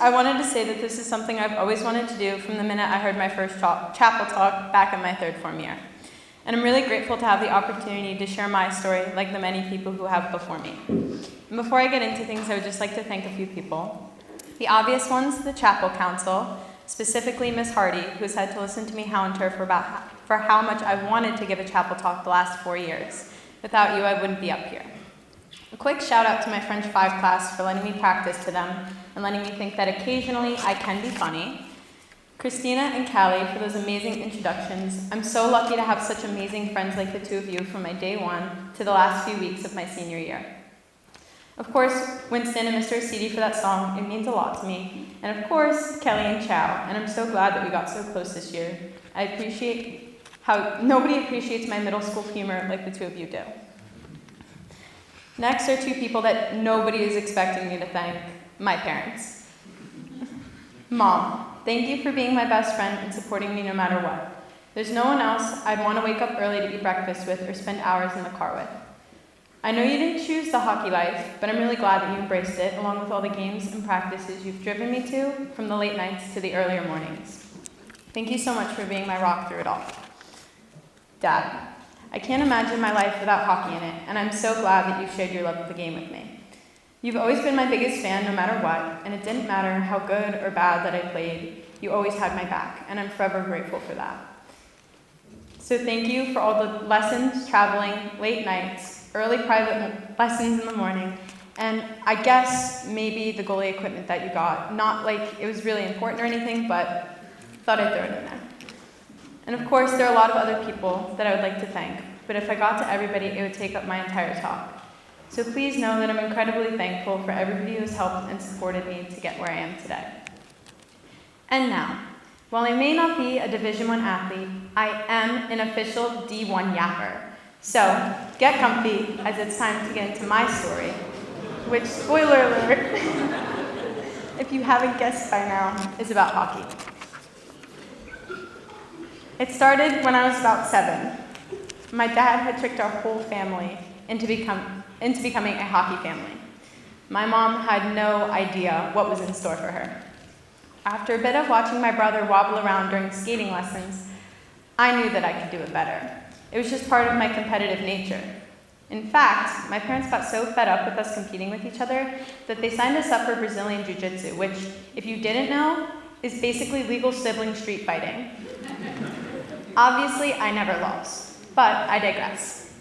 I wanted to say that this is something I've always wanted to do from the minute I heard my first chapel talk back in my third form year. And I'm really grateful to have the opportunity to share my story like the many people who have before me. And before I get into things, I would just like to thank a few people. The obvious ones, the chapel council, specifically Miss Hardy, who's had to listen to me hound her for how much I wanted to give a chapel talk the last 4 years. Without you, I wouldn't be up here. A quick shout out to my French 5 class for letting me practice to them and letting me think that occasionally I can be funny. Christina and Callie for those amazing introductions. I'm so lucky to have such amazing friends like the two of you from my day one to the last few weeks of my senior year. Of course, Winston and Mr. Acidi for that song, it means a lot to me. And of course, Kelly and Chow, and I'm so glad that we got so close this year. I appreciate how nobody appreciates my middle school humor like the two of you do. Next are two people that nobody is expecting me to thank, my parents. Mom, thank you for being my best friend and supporting me no matter what. There's no one else I'd want to wake up early to eat breakfast with or spend hours in the car with. I know you didn't choose the hockey life, but I'm really glad that you embraced it, along with all the games and practices you've driven me to, from the late nights to the earlier mornings. Thank you so much for being my rock through it all. Dad, I can't imagine my life without hockey in it, and I'm so glad that you shared your love of the game with me. You've always been my biggest fan no matter what, and it didn't matter how good or bad that I played, you always had my back, and I'm forever grateful for that. So thank you for all the lessons, traveling, late nights, early private lessons in the morning, and I guess maybe the goalie equipment that you got. Not like it was really important or anything, but thought I'd throw it in there. And of course, there are a lot of other people that I would like to thank, but if I got to everybody, it would take up my entire talk. So please know that I'm incredibly thankful for everybody who has helped and supported me to get where I am today. And now, while I may not be a Division I athlete, I am an official D1 yapper. So get comfy, as it's time to get into my story, which, spoiler alert, if you haven't guessed by now, is about hockey. It started when I was about 7. My dad had tricked our whole family into becoming a hockey family. My mom had no idea what was in store for her. After a bit of watching my brother wobble around during skating lessons, I knew that I could do it better. It was just part of my competitive nature. In fact, my parents got so fed up with us competing with each other that they signed us up for Brazilian Jiu-Jitsu, which, if you didn't know, is basically legal sibling street fighting. Obviously, I never lost, but I digress.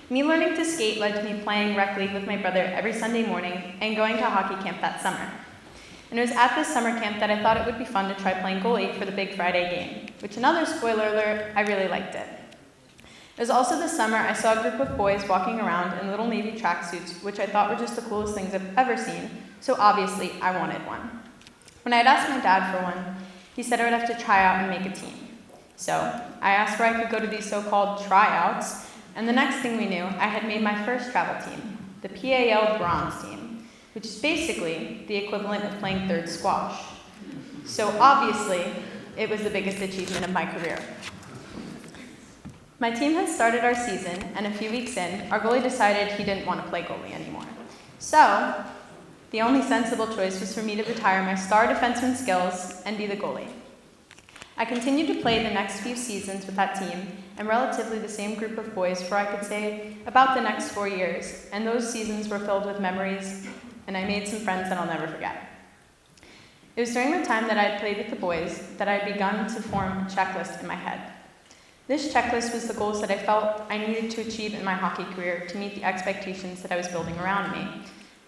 Me learning to skate led to me playing rec league with my brother every Sunday morning and going to hockey camp that summer. And it was at this summer camp that I thought it would be fun to try playing goalie for the big Friday game, which, another spoiler alert, I really liked it. It was also this summer I saw a group of boys walking around in little navy tracksuits, which I thought were just the coolest things I've ever seen, so obviously I wanted one. When I had asked my dad for one, he said I would have to try out and make a team. So I asked where I could go to these so-called tryouts, and the next thing we knew, I had made my first travel team, the PAL Bronze team, which is basically the equivalent of playing third squash. So obviously, it was the biggest achievement of my career. My team had started our season, and a few weeks in, our goalie decided he didn't want to play goalie anymore. So the only sensible choice was for me to retire my star defenseman skills and be the goalie. I continued to play the next few seasons with that team and relatively the same group of boys for, I could say, about the next 4 years, and those seasons were filled with memories, and I made some friends that I'll never forget. It was during the time that I had played with the boys that I had begun to form a checklist in my head. This checklist was the goals that I felt I needed to achieve in my hockey career to meet the expectations that I was building around me.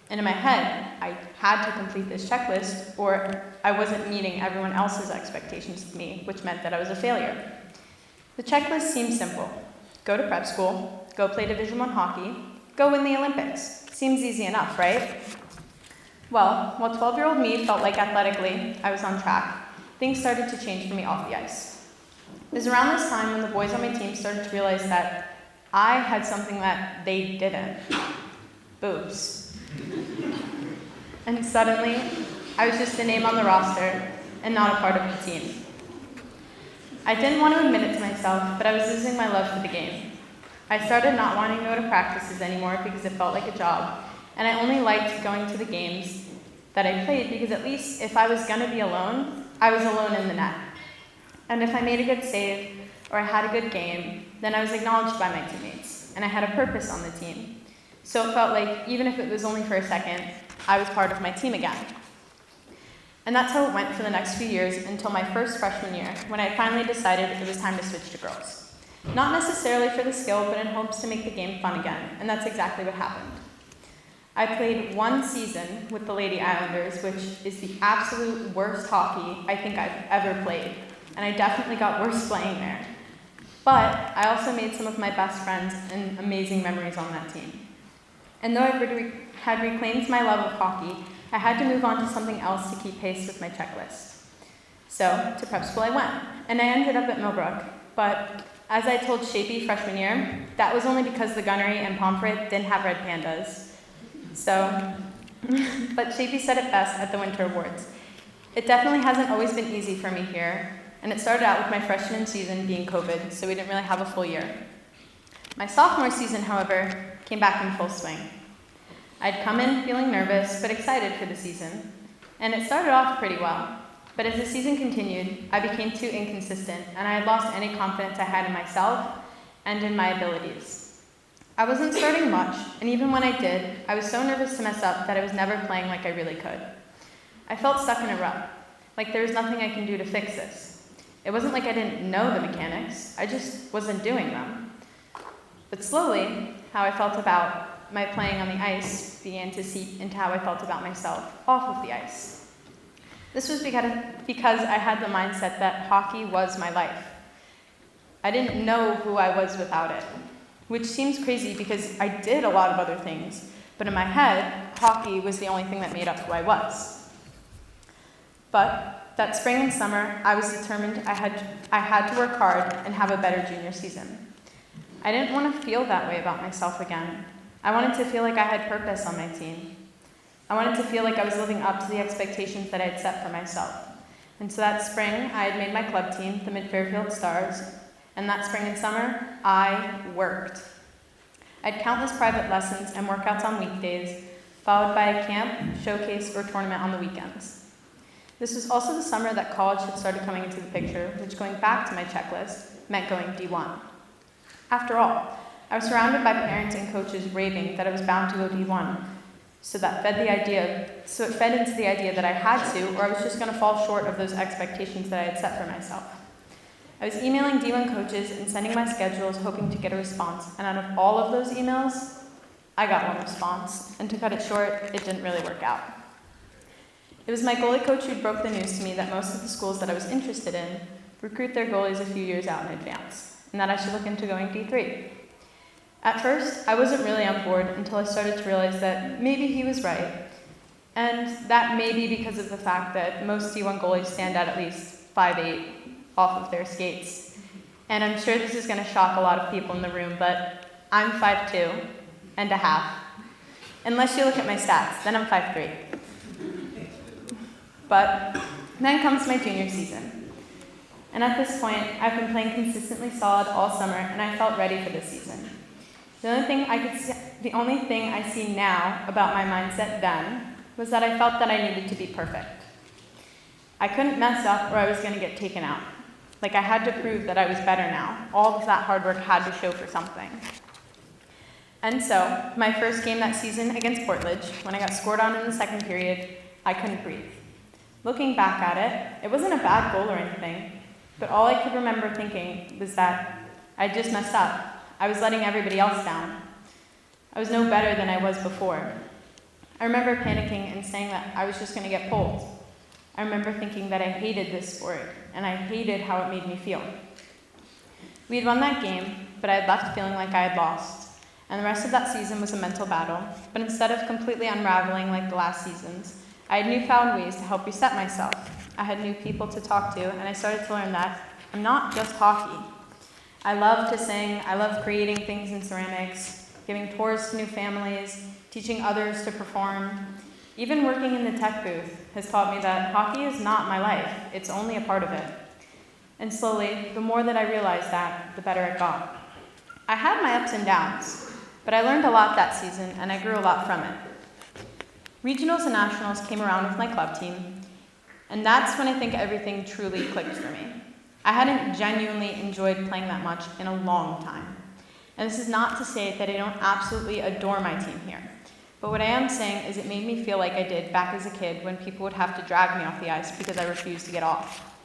And in my head, I had to complete this checklist, or I wasn't meeting everyone else's expectations of me, which meant that I was a failure. The checklist seemed simple. Go to prep school, go play Division I hockey, go win the Olympics. Seems easy enough, right? Well, while 12-year-old me felt like athletically I was on track, things started to change for me off the ice. It was around this time when the boys on my team started to realize that I had something that they didn't. Boobs. And suddenly, I was just a name on the roster and not a part of the team. I didn't want to admit it to myself, but I was losing my love for the game. I started not wanting to go to practices anymore because it felt like a job, and I only liked going to the games that I played because at least if I was going to be alone, I was alone in the net. And if I made a good save or I had a good game, then I was acknowledged by my teammates, and I had a purpose on the team. So it felt like, even if it was only for a second, I was part of my team again. And that's how it went for the next few years until my first freshman year, when I finally decided it was time to switch to girls. Not necessarily for the skill, but in hopes to make the game fun again, and that's exactly what happened. I played one season with the Lady Islanders, which is the absolute worst hockey I think I've ever played, and I definitely got worse playing there. But I also made some of my best friends and amazing memories on that team. And though I had reclaimed my love of hockey, I had to move on to something else to keep pace with my checklist. So, to prep school I went, and I ended up at Millbrook. But as I told Shapey freshman year, that was only because the gunnery and Pomfret didn't have red pandas. But Shapey said it best at the Winter Awards. It definitely hasn't always been easy for me here, and it started out with my freshman season being COVID, so we didn't really have a full year. My sophomore season, however, came back in full swing. I'd come in feeling nervous, but excited for the season, and it started off pretty well. But as the season continued, I became too inconsistent, and I had lost any confidence I had in myself and in my abilities. I wasn't starting much, and even when I did, I was so nervous to mess up that I was never playing like I really could. I felt stuck in a rut, like there was nothing I can do to fix this. It wasn't like I didn't know the mechanics, I just wasn't doing them. But slowly, how I felt about my playing on the ice began to seep into how I felt about myself off of the ice. This was because I had the mindset that hockey was my life. I didn't know who I was without it, which seems crazy because I did a lot of other things, but in my head, hockey was the only thing that made up who I was. But that spring and summer, I was determined I had to work hard and have a better junior season. I didn't want to feel that way about myself again. I wanted to feel like I had purpose on my team. I wanted to feel like I was living up to the expectations that I had set for myself. And so that spring, I had made my club team, the Mid-Fairfield Stars, and that spring and summer, I worked. I had countless private lessons and workouts on weekdays, followed by a camp, showcase, or tournament on the weekends. This was also the summer that college had started coming into the picture, which, going back to my checklist, meant going D1. After all, I was surrounded by parents and coaches raving that I was bound to go D1, so it fed into the idea that I had to, or I was just going to fall short of those expectations that I had set for myself. I was emailing D1 coaches and sending my schedules, hoping to get a response, and out of all of those emails, I got one response, and to cut it short, it didn't really work out. It was my goalie coach who broke the news to me that most of the schools that I was interested in recruit their goalies a few years out in advance, and that I should look into going D3. At first, I wasn't really on board until I started to realize that maybe he was right, and that may be because of the fact that most D1 goalies stand at least 5'8" off of their skates. And I'm sure this is going to shock a lot of people in the room, but I'm 5'2" and a half. Unless you look at my stats, then I'm 5'3". But then comes my junior season. And at this point, I've been playing consistently solid all summer, and I felt ready for this season. The only thing I see now about my mindset then was that I felt that I needed to be perfect. I couldn't mess up or I was going to get taken out. Like I had to prove that I was better now. All of that hard work had to show for something. And so, my first game that season against Portledge, when I got scored on in the second period, I couldn't breathe. Looking back at it, it wasn't a bad goal or anything, but all I could remember thinking was that I just messed up. I was letting everybody else down. I was no better than I was before. I remember panicking and saying that I was just going to get pulled. I remember thinking that I hated this sport, and I hated how it made me feel. We had won that game, but I had left feeling like I had lost, and the rest of that season was a mental battle, but instead of completely unraveling like the last seasons, I had newfound ways to help reset myself. I had new people to talk to, and I started to learn that I'm not just hockey. I love to sing, I love creating things in ceramics, giving tours to new families, teaching others to perform. Even working in the tech booth has taught me that hockey is not my life, it's only a part of it. And slowly, the more that I realized that, the better it got. I had my ups and downs, but I learned a lot that season, and I grew a lot from it. Regionals and nationals came around with my club team, and that's when I think everything truly clicked for me. I hadn't genuinely enjoyed playing that much in a long time. And this is not to say that I don't absolutely adore my team here, but what I am saying is it made me feel like I did back as a kid when people would have to drag me off the ice because I refused to get off.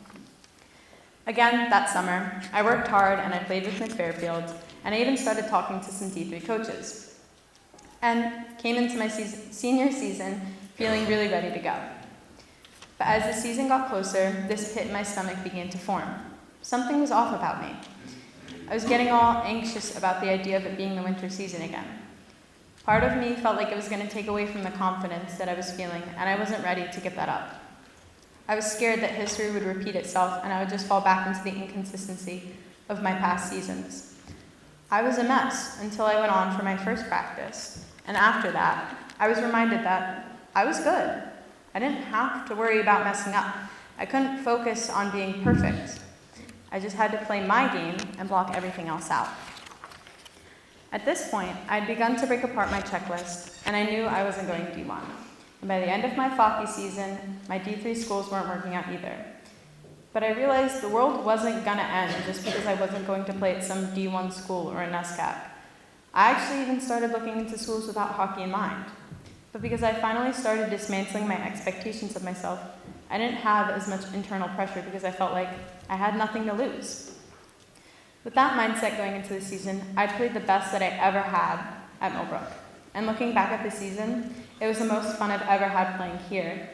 Again, that summer, I worked hard and I played with Miss Fairfield, and I even started talking to some D3 coaches. And came into my senior season feeling really ready to go. But as the season got closer, this pit in my stomach began to form. Something was off about me. I was getting all anxious about the idea of it being the winter season again. Part of me felt like it was going to take away from the confidence that I was feeling, and I wasn't ready to give that up. I was scared that history would repeat itself and I would just fall back into the inconsistency of my past seasons. I was a mess until I went on for my first practice, and after that, I was reminded that I was good. I didn't have to worry about messing up. I couldn't focus on being perfect. I just had to play my game and block everything else out. At this point, I'd begun to break apart my checklist, and I knew I wasn't going to D1. And by the end of my hockey season, my D3 schools weren't working out either. But I realized the world wasn't gonna end just because I wasn't going to play at some D1 school or a NESCAP. I actually even started looking into schools without hockey in mind. But because I finally started dismantling my expectations of myself, I didn't have as much internal pressure because I felt like I had nothing to lose. With that mindset going into the season, I played the best that I ever had at Millbrook. And looking back at the season, it was the most fun I've ever had playing here.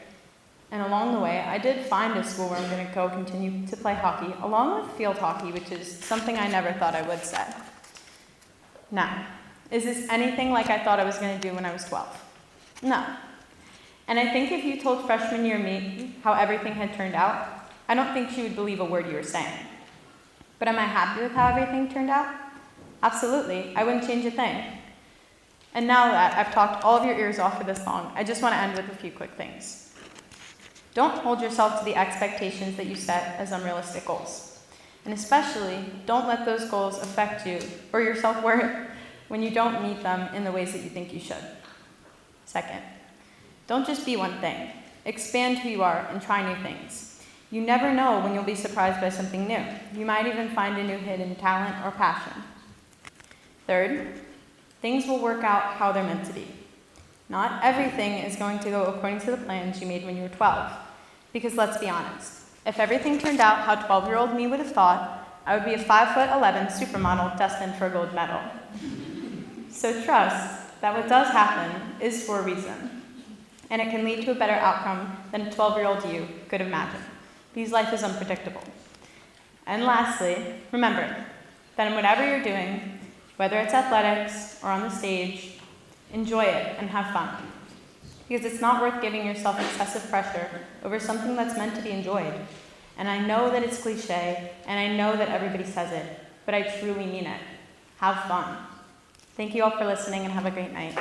And along the way, I did find a school where I'm going to go continue to play hockey, along with field hockey, which is something I never thought I would say. Now, is this anything like I thought I was going to do when I was 12? No. And I think if you told freshman year me how everything had turned out, I don't think she would believe a word you were saying. But am I happy with how everything turned out? Absolutely. I wouldn't change a thing. And now that I've talked all of your ears off for this long, I just want to end with a few quick things. Don't hold yourself to the expectations that you set as unrealistic goals. And especially, don't let those goals affect you or your self-worth when you don't meet them in the ways that you think you should. Second, don't just be one thing. Expand who you are and try new things. You never know when you'll be surprised by something new. You might even find a new hidden talent or passion. Third, things will work out how they're meant to be. Not everything is going to go according to the plans you made when you were 12. Because let's be honest, if everything turned out how 12-year-old me would have thought, I would be a 5'11" supermodel destined for a gold medal. So trust that what does happen is for a reason, and it can lead to a better outcome than a 12-year-old you could imagine, because life is unpredictable. And lastly, remember that in whatever you're doing, whether it's athletics or on the stage, enjoy it and have fun. Because it's not worth giving yourself excessive pressure over something that's meant to be enjoyed. And I know that it's cliche, and I know that everybody says it, but I truly mean it. Have fun. Thank you all for listening, and have a great night.